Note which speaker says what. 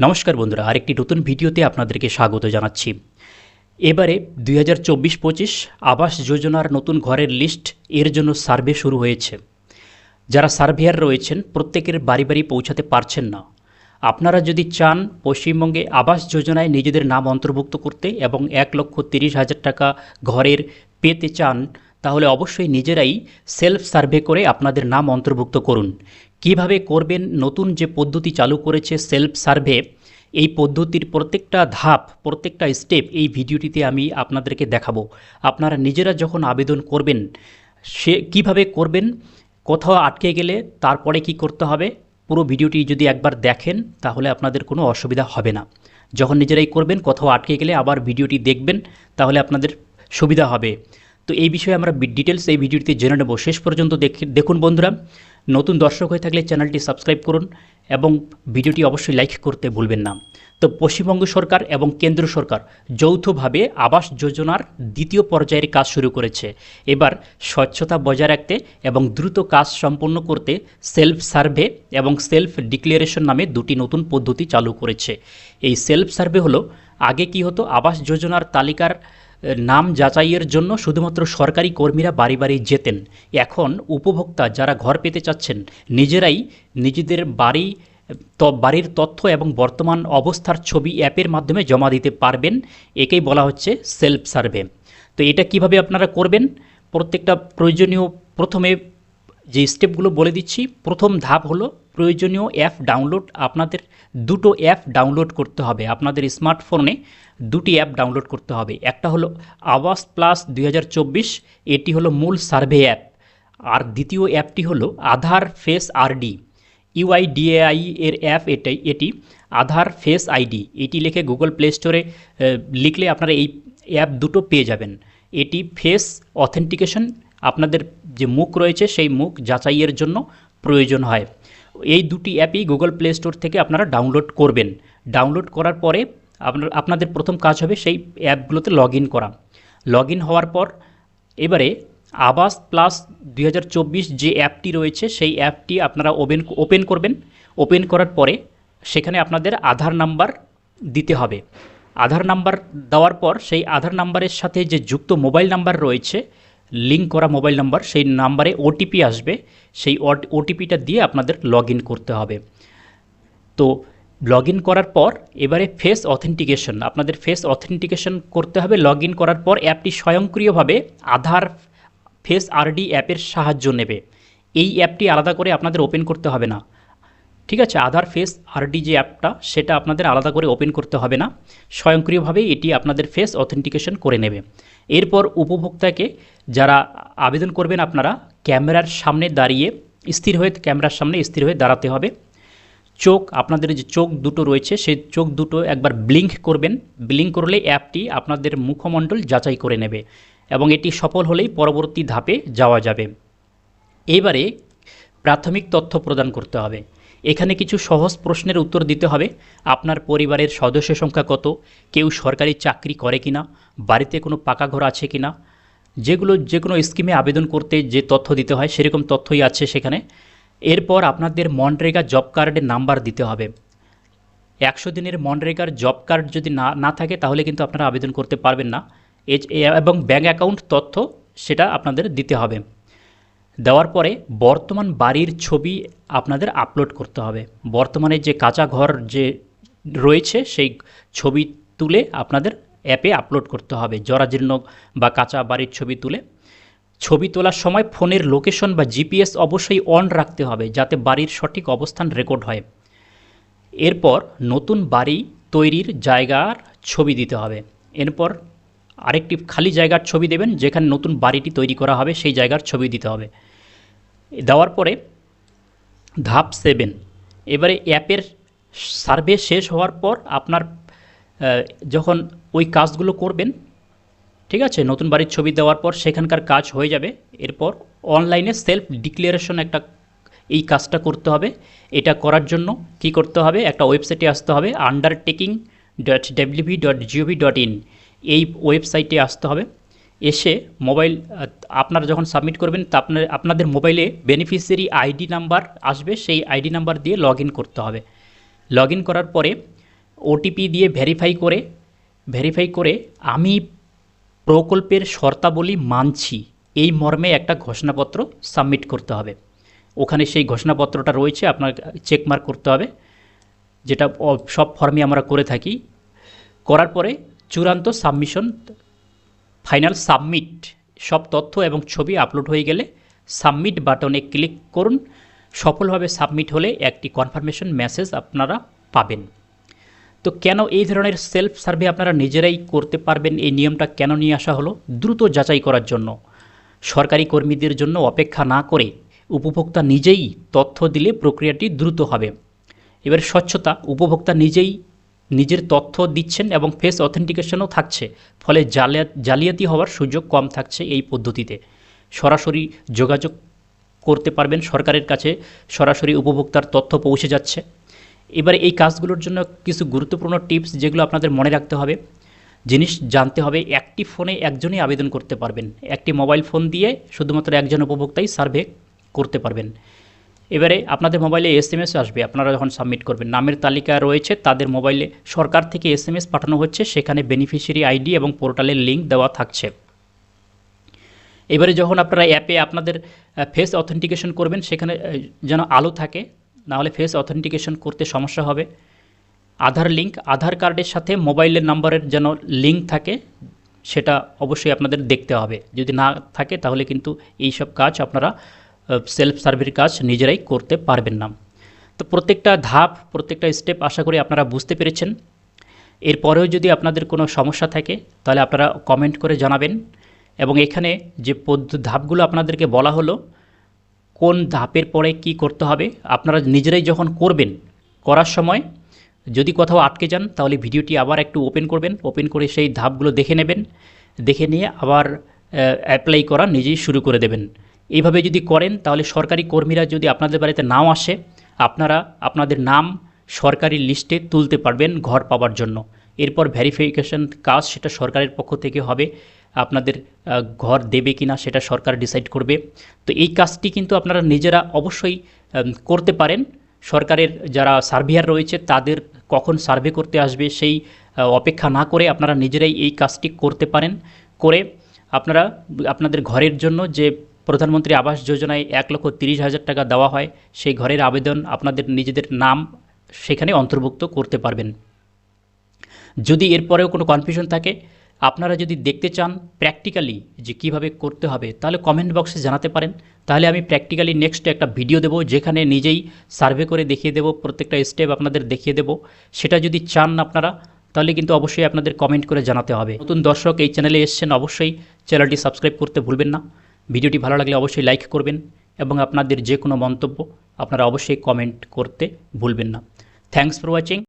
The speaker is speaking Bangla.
Speaker 1: নমস্কার বন্ধুরা, আরেকটি নতুন ভিডিওতে আপনাদেরকে স্বাগত জানাচ্ছি। এবারে 2024-25 আবাস যোজনার নতুন ঘরের লিস্ট এর জন্য সার্ভে শুরু হয়েছে। যারা সার্ভেয়ার রয়েছেন প্রত্যেকের বাড়ি বাড়ি পৌঁছাতে পারছেন না। আপনারা যদি চান পশ্চিমবঙ্গে আবাস যোজনায় নিজেদের নাম অন্তর্ভুক্ত করতে এবং 1,30,000 টাকা ঘরের পেতে চান, তাহলে অবশ্যই নিজেরাই সেলফ সার্ভে করে আপনাদের নাম অন্তর্ভুক্ত করুন। কিভাবে করবেন, নতুন যে পদ্ধতি চালু করেছে সেলফ সার্ভে, এই পদ্ধতির প্রত্যেকটা ধাপ, প্রত্যেকটা স্টেপ এই ভিডিওটিতে আমি আপনাদেরকে দেখাবো। আপনারা নিজেরা যখন আবেদন করবেন সে কিভাবে করবেন, কোথাও আটকে গেলে তারপরে কি করতে হবে, পুরো ভিডিওটি যদি একবার দেখেন তাহলে আপনাদের কোনো অসুবিধা হবে না। যখন নিজেরাই করবেন, কোথাও আটকে গেলে আবার ভিডিওটি দেখবেন, তাহলে আপনাদের সুবিধা হবে। তো এই বিষয়ে আমরা ডিটেলস এই ভিডিওটিতে জেনে নেব। শেষ পর্যন্ত দেখুন বন্ধুরা। নতুন দর্শক হয়ে থাকলে চ্যানেলটি সাবস্ক্রাইব করুন এবং ভিডিওটি অবশ্যই লাইক করতে ভুলবেন না। তো পশ্চিমবঙ্গ সরকার এবং কেন্দ্র সরকার যৌথভাবে আবাস যোজনার দ্বিতীয় পর্যায়ের কাজ শুরু করেছে। এবার স্বচ্ছতা বজায় রাখতে এবং দ্রুত কাজ সম্পন্ন করতে সেলফ সার্ভে এবং সেলফ ডিক্লারেশন নামে দুটি নতুন পদ্ধতি চালু করেছে। এই সেলফ সার্ভে হলো, আগে কি হতো, আবাস যোজনার তালিকার নাম যাচাইয়ের জন্য শুধুমাত্র সরকারি কর্মীরা বাড়ি বাড়ি যেতেন। এখন উপভোক্তা যারা ঘর পেতে চাচ্ছেন নিজেরাই নিজেদের বাড়ির তথ্য এবং বর্তমান অবস্থার ছবি অ্যাপের মাধ্যমে জমা দিতে পারবেন। একেই বলা হচ্ছে সেলফ সার্ভে। তো এটা কিভাবে আপনারা করবেন, প্রত্যেকটা প্রয়োজনীয় প্রথমে যে স্টেপগুলো বলে দিচ্ছি। প্রথম ধাপ হলো প্রয়োজনীয় অ্যাপ ডাউনলোড। আপনাদের দুটো অ্যাপ ডাউনলোড করতে হবে। আপনাদের স্মার্টফোনে দুটি অ্যাপ ডাউনলোড করতে হবে। একটা হলো আবাস প্লাস 2024, এটি হলো মূল সার্ভে অ্যাপ। আর দ্বিতীয় অ্যাপটি হলো আধার ফেস আরডি, ইউআইডিএআই এর অ্যাপ। এটি আধার ফেস আইডি। এটি লিখে গুগল প্লে স্টোরে লিখলে আপনারা এই অ্যাপ দুটো পেয়ে যাবেন। এটি ফেস অথেন্টিকেশন, আপনাদের যে মুখ রয়েছে সেই মুখ যাচাইয়ের জন্য প্রয়োজন হয়। এই দুটি অ্যাপই গুগল প্লে স্টোর থেকে আপনারা ডাউনলোড করবেন। ডাউনলোড করার পরে আপনাদের প্রথম কাজ হবে সেই অ্যাপগুলোতে লগ ইন করা। লগ ইন হওয়ার পর এবারে আবাস প্লাস 2024 যে অ্যাপটি রয়েছে সেই অ্যাপটি আপনারা ওপেন করবেন। ওপেন করার পরে সেখানে আপনাদের আধার নাম্বার দিতে হবে। আধার নাম্বার দেওয়ার পর সেই আধার নাম্বারের সাথে যে যুক্ত মোবাইল নাম্বার রয়েছে, লিঙ্ক করা মোবাইল নাম্বার, সেই নাম্বারে ওটিপি আসবে। সেই ওটিপিটা দিয়ে আপনাদের লগ ইন করতে হবে। তো লগ ইন করার পর এবারে ফেস অথেন্টিকেশন, আপনাদের ফেস অথেন্টিকেশন করতে হবে। লগ ইন করার পর অ্যাপটি স্বয়ংক্রিয়ভাবে আধার ফেস আরডি অ্যাপের সাহায্য নেবে। এই অ্যাপটি আলাদা করে আপনাদের ওপেন করতে হবে না, ঠিক আছে? আধার ফেস আরডি যে অ্যাপটা, সেটা আপনাদের আলাদা করে ওপেন করতে হবে না। স্বয়ংক্রিয়ভাবেই এটি আপনাদের ফেস অথেন্টিকেশন করে নেবে। এরপর উপভোক্তাকে যারা আবেদন করবেন, আপনারা ক্যামেরার সামনে দাঁড়িয়ে ক্যামেরার সামনে স্থির হয়ে দাঁড়াতে হবে। আপনাদের যে চোখ দুটো রয়েছে সেই চোখ দুটো একবার ব্লিঙ্ক করবেন। ব্লিঙ্ক করলে অ্যাপটি আপনাদের মুখমণ্ডল যাচাই করে নেবে এবং এটি সফল হলেই পরবর্তী ধাপে যাওয়া যাবে। এবারে প্রাথমিক তথ্য প্রদান করতে হবে। এখানে কিছু সহজ প্রশ্নের উত্তর দিতে হবে। আপনার পরিবারের সদস্য সংখ্যা কত, কেউ সরকারি চাকরি করে কিনা, বাড়িতে কোনো পাকা ঘর আছে কিনা, যে কোনো স্কিমে আবেদন করতে যে তথ্য দিতে হয় সেরকম তথ্যই আছে সেখানে। এরপর আপনাদের মনরেগা জব কার্ডের নাম্বার দিতে হবে। 100 দিনের মনরেগার জব কার্ড যদি না থাকে তাহলে কিন্তু আপনারা আবেদন করতে পারবেন না। এবং ব্যাঙ্ক অ্যাকাউন্ট তথ্য সেটা আপনাদের দিতে হবে। দেওয়ার পরে বর্তমান বাড়ির ছবি আপনাদের আপলোড করতে হবে। বর্তমানে যে কাঁচা ঘর যে রয়েছে সেই ছবি তুলে আপনাদের অ্যাপে আপলোড করতে হবে। জরাজীর্ণ বা কাঁচা বাড়ির ছবি তুলে, ছবি তোলার সময় ফোনের লোকেশন বা জিপিএস অবশ্যই অন রাখতে হবে যাতে বাড়ির সঠিক অবস্থান রেকর্ড হয়। এরপর নতুন বাড়ি তৈরির জায়গার ছবি দিতে হবে। এরপর আরেকটি খালি জায়গার ছবি দেবেন, যেখানে নতুন বাড়িটি তৈরি করা হবে সেই জায়গার ছবি দিতে হবে। দেওয়ার পরে ধাপ 7, এবারে অ্যাপের সার্ভে শেষ হওয়ার পর আপনার যখন ওই কাজগুলো করবেন, ঠিক আছে, নতুন বাড়ির ছবি দেওয়ার পর সেখানকার কাজ হয়ে যাবে। এরপর অনলাইনে সেলফ ডিক্লারেশন এই কাজটা করতে হবে। এটা করার জন্য কি করতে হবে, একটা ওয়েবসাইটে আসতে হবে, undertaking.wb.gov.in। এই ওয়েবসাইটে আসতে হবে। এসে আপনারা যখন সাবমিট করবেন তা আপনাদের মোবাইলে বেনিফিশিয়ারি আইডি নাম্বার আসবে, সেই আইডি নাম্বার দিয়ে লগ ইন করতে হবে। লগ ইন করার পরে ওটিপি দিয়ে ভেরিফাই করে আমি প্রকল্পের শর্তাবলী মানছি এই মর্মে একটা ঘোষণাপত্র সাবমিট করতে হবে। ওখানে সেই ঘোষণাপত্রটা রয়েছে, আপনার চেকমার্ক করতে হবে, যেটা সব ফর্মে আমরা করে থাকি। করার পরে চূড়ান্ত সাবমিশন, ফাইনাল সাবমিট, সব তথ্য এবং ছবি আপলোড হয়ে গেলে সাবমিট বাটনে ক্লিক করুন। সফলভাবে সাবমিট হলে একটি কনফার্মেশন মেসেজ আপনারা পাবেন। তো কেন এই ধরনের সেলফ সার্ভে আপনারা নিজেরাই করতে পারবেন, এই নিয়মটা কেন নিয়ে আসা হলো? দ্রুত যাচাই করার জন্য। সরকারি কর্মীদের জন্য অপেক্ষা না করে উপভোক্তা নিজেই তথ্য দিলে প্রক্রিয়াটি দ্রুত হবে। এবার স্বচ্ছতা, উপভোক্তা নিজেই নিজের তথ্য দিচ্ছেন এবং ফেস অথেন্টিকেশনও থাকছে, ফলে জালিয়াতি হওয়ার সুযোগ কম থাকছে এই পদ্ধতিতে। সরাসরি যোগাযোগ করতে পারবেন সরকারের কাছে, সরাসরি উপভোক্তার তথ্য পৌঁছে যাচ্ছে। এবারে এই কাজগুলোর জন্য কিছু গুরুত্বপূর্ণ টিপস যেগুলো আপনাদের মনে রাখতে হবে, জিনিস জানতে হবে। একটি ফোনে একজনই আবেদন করতে পারবেন, একটি মোবাইল ফোন দিয়ে শুধুমাত্র একজন উপভোক্তাই সার্ভে করতে পারবেন। এবারে আপনাদের মোবাইলে SMS আসবে আপনারা যখন সাবমিট করবেন, নামের তালিকা রয়েছে, তাদের মোবাইলে সরকার থেকে SMS পাঠানো হচ্ছে, সেখানে বেনিফিশিয়ারি আইডি এবং পোর্টালের লিঙ্ক দেওয়া থাকছে। এবারে যখন আপনারা অ্যাপে আপনাদের ফেস অথেন্টিকেশন করবেন, সেখানে যেন আলো থাকে, নাহলে ফেস অথেন্টিকেশন করতে সমস্যা হবে। আধার লিঙ্ক, আধার কার্ডের সাথে মোবাইলের নাম্বারের যেন লিঙ্ক থাকে, সেটা অবশ্যই আপনাদের দেখতে হবে। যদি না থাকে তাহলে কিন্তু এই সব কাজ আপনারা সেলফ সার্ভের কাজ নিজেরাই করতে পারবেন না। তো প্রত্যেকটা ধাপ, প্রত্যেকটা স্টেপ আশা করি আপনারা বুঝতে পেরেছেন। এরপরেও যদি আপনাদের কোনো সমস্যা থাকে তাহলে আপনারা কমেন্ট করে জানাবেন। এবং এখানে যে ধাপগুলো আপনাদেরকে বলা হলো, কোন ধাপের পরে কি করতে হবে, আপনারা নিজেরাই যখন করবেন, করার সময় যদি কোথাও আটকে যান তাহলে ভিডিওটি আবার একটু ওপেন করবেন, ওপেন করে সেই ধাপগুলো দেখে নেবেন, দেখে নিয়ে আবার অ্যাপ্লাই করা নিজেই শুরু করে দেবেন। এইভাবে যদি করেন তাহলে সরকারি কর্মীরা যদি আপনাদের বাড়িতে নাও আসে, আপনারা আপনাদের নাম সরকারি লিস্টে তুলতে পারবেন ঘর পাওয়ার জন্য। এরপর ভেরিফিকেশন কাজ সেটা সরকারের পক্ষ থেকে হবে, আপনাদের ঘর দেবে কিনা সেটা সরকার ডিসাইড করবে। তো এই কাজটি কিন্তু আপনারা নিজেরা অবশ্যই করতে পারেন। সরকারের যারা সার্ভেয়ার রয়েছে তাদের কখন সার্ভে করতে আসবে সেই অপেক্ষা না করে আপনারা নিজেরাই এই কাজটি করতে পারেন। করে আপনারা আপনাদের ঘরের জন্য যে প্রধানমন্ত্রী আবাস যোজনায় 1,30,000 টাকা দেওয়া হয়, সেই ঘরের আবেদন আপনাদের নিজেদের নাম সেখানে অন্তর্ভুক্ত করতে পারবেন। যদি এরপরেও কোনো কনফিউশন থাকে, আপনারা যদি দেখতে চান প্র্যাকটিক্যালি যে কিভাবে করতে হবে, তাহলে কমেন্ট বক্সে জানাতে পারেন। তাহলে আমি প্র্যাকটিক্যালি নেক্সট একটা ভিডিও দেবো, যেখানে নিজেই সার্ভে করে দেখিয়ে দেবো, প্রত্যেকটা স্টেপ আপনাদের দেখিয়ে দেবো। সেটা যদি চান আপনারা, তাহলে কিন্তু অবশ্যই আপনাদের কমেন্ট করে জানাতে হবে। নতুন দর্শক এই চ্যানেলে এসেছেন, অবশ্যই চ্যানেলটি সাবস্ক্রাইব করতে ভুলবেন না। ভিডিওটি ভালো লাগলে অবশ্যই লাইক করবেন এবং আপনাদের যে কোনো মন্তব্য আপনারা অবশ্যই কমেন্ট করতে ভুলবেন না। Thanks for watching.